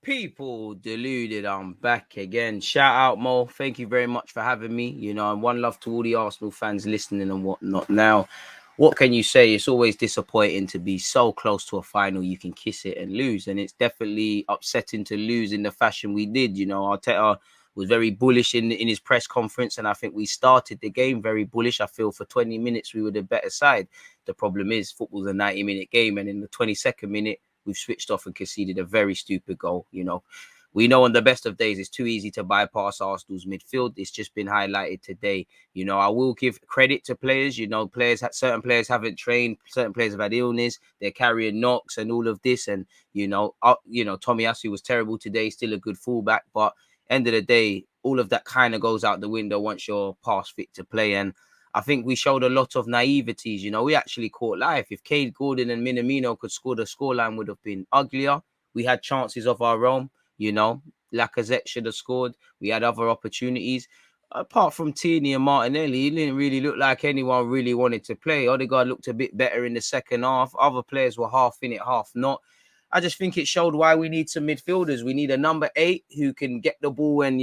People deluded, I'm back again. Shout out Mo, thank you very much for having me. And one love to all the Arsenal fans listening and whatnot. Now, what can you say? It's always disappointing to be so close to a final you can kiss it and lose, and it's definitely upsetting to lose in the fashion we did. Arteta was very bullish in his press conference, and I think we started the game very bullish. I feel for 20 minutes we were the better side. The problem is football's a 90-minute game, and in the 22nd minute we've switched off and conceded a very stupid goal. We know on the best of days it's too easy to bypass Arsenal's midfield. It's just been highlighted today. I will give credit to players. Certain players haven't trained, certain players have had illness, they're carrying knocks and all of this. And Tomiyasu was terrible today, still a good fullback, but end of the day, all of that kind of goes out the window once you're past fit to play. And I think we showed a lot of naiveties. We actually caught life. If Cade Gordon and Minamino could score, the scoreline would have been uglier. We had chances of our own. Lacazette should have scored. We had other opportunities. Apart from Tierney and Martinelli, it didn't really look like anyone really wanted to play. Odegaard looked a bit better in the second half. Other players were half in it, half not. I just think it showed why we need some midfielders. We need a number 8 who can get the ball and,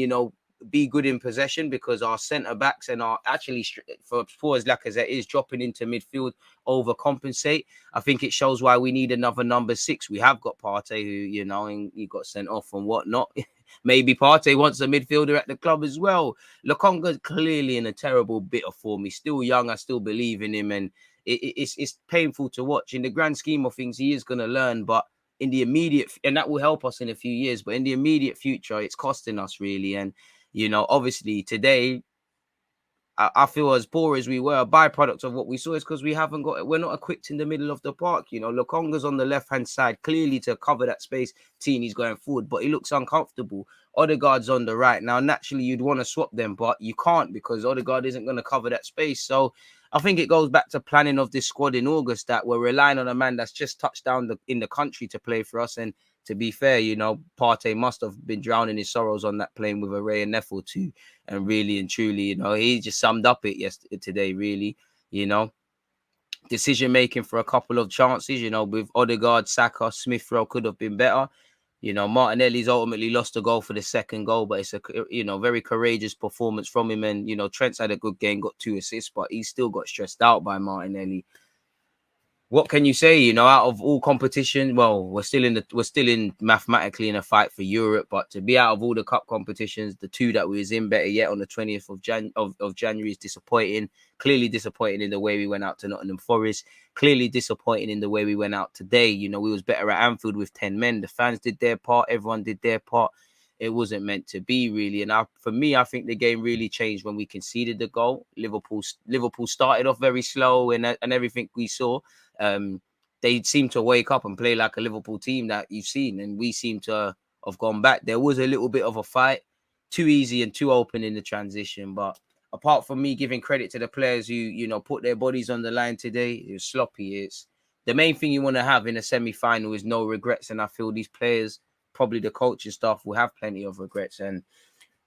be good in possession, because our centre-backs and our actually, for as Lacazette is, dropping into midfield overcompensate. I think it shows why we need another number 6. We have got Partey, who, and he got sent off and whatnot. Maybe Partey wants a midfielder at the club as well. Lokonga's clearly in a terrible bit of form. He's still young. I still believe in him, and it's painful to watch. In the grand scheme of things, he is going to learn, but in the immediate, and that will help us in a few years, but in the immediate future, it's costing us really. And obviously today, I feel as poor as we were, a byproduct of what we saw is because we're not equipped in the middle of the park. Lokonga's on the left-hand side, clearly to cover that space. Tini's going forward, but he looks uncomfortable. Odegaard's on the right. Now, naturally, you'd want to swap them, but you can't because Odegaard isn't going to cover that space. So I think it goes back to planning of this squad in August, that we're relying on a man that's just touched down in the country to play for us. And to be fair, Partey must have been drowning his sorrows on that plane with a Ray and Neffel too. And really and truly, he just summed up it today, really. Decision making for a couple of chances, with Odegaard, Saka, Smith Rowe could have been better. Martinelli's ultimately lost a goal for the second goal, but it's a very courageous performance from him. And Trent's had a good game, got 2 assists, but he still got stressed out by Martinelli. What can you say? Out of all competition, well, we're still in mathematically in a fight for Europe, but to be out of all the cup competitions, the 2 that we was in, better yet, on the 20th of January, is disappointing. Clearly disappointing in the way we went out to Nottingham Forest. Clearly disappointing in the way we went out today. We was better at Anfield with 10 men. The fans did their part. Everyone did their part. It wasn't meant to be, really. And for me, I think the game really changed when we conceded the goal. Liverpool started off very slow and everything we saw. They seemed to wake up and play like a Liverpool team that you've seen, and we seem to have gone back. There was a little bit of a fight, too easy and too open in the transition. But apart from me giving credit to the players who, put their bodies on the line today, it was sloppy. It's the main thing you want to have in a semi-final is no regrets. And I feel these players, probably the coaching staff, will have plenty of regrets. And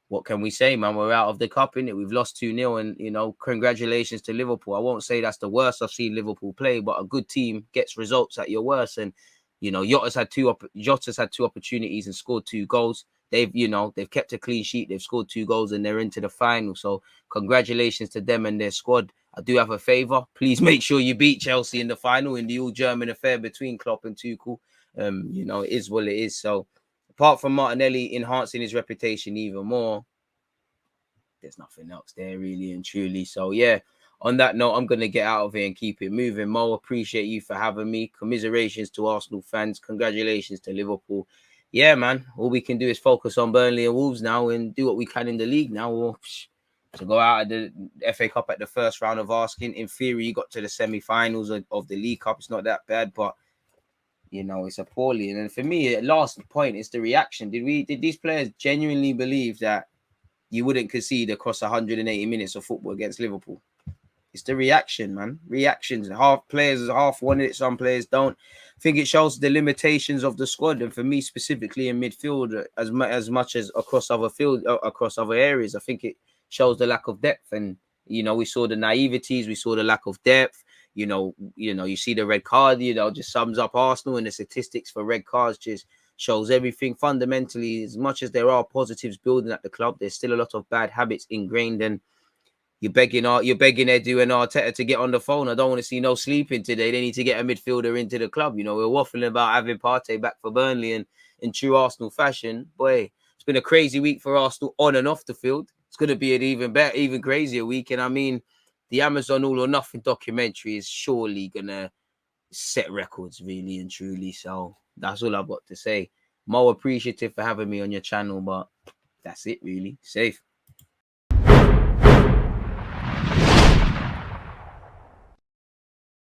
what can we say, man? We're out of the cup, innit? We've lost 2-0, and, congratulations to Liverpool. I won't say that's the worst I've seen Liverpool play, but a good team gets results at your worst. And, Jota's had two opportunities and scored 2 goals. They've kept a clean sheet. They've scored 2 goals and they're into the final. So congratulations to them and their squad. I do have a favour. Please make sure you beat Chelsea in the final in the all-German affair between Klopp and Tuchel. It is what it is. So apart from Martinelli enhancing his reputation even more, there's nothing else there, really and truly. So, yeah, on that note, I'm going to get out of here and keep it moving. Mo, appreciate you for having me. Commiserations to Arsenal fans. Congratulations to Liverpool. Yeah, man, all we can do is focus on Burnley and Wolves now and do what we can in the league now. Or to go out of the FA Cup at the first round of asking. In theory, you got to the semi-finals of the League Cup. It's not that bad, but it's appalling. And for me, last point is the reaction. Did these players genuinely believe that you wouldn't concede across 180 minutes of football against Liverpool? It's the reaction, man. Reactions. Players wanted it, some players don't. I think it shows the limitations of the squad, and for me specifically in midfield, as much as across other areas, I think it shows the lack of depth. And we saw the naiveties, we saw the lack of depth. You see the red card. Just sums up Arsenal, and the statistics for red cards just shows everything. Fundamentally, as much as there are positives building at the club, there's still a lot of bad habits ingrained, and you're begging Edu and Arteta to get on the phone. I don't want to see no sleeping today. They need to get a midfielder into the club. You know, we're waffling about having Partey back for Burnley, and in true Arsenal fashion, boy, it's been a crazy week for Arsenal on and off the field. It's going to be an even better, even crazier week. And I mean, the Amazon All or Nothing documentary is surely going to set records, really and truly. So that's all I've got to say. Mo, appreciative for having me on your channel, but that's it, really. Safe.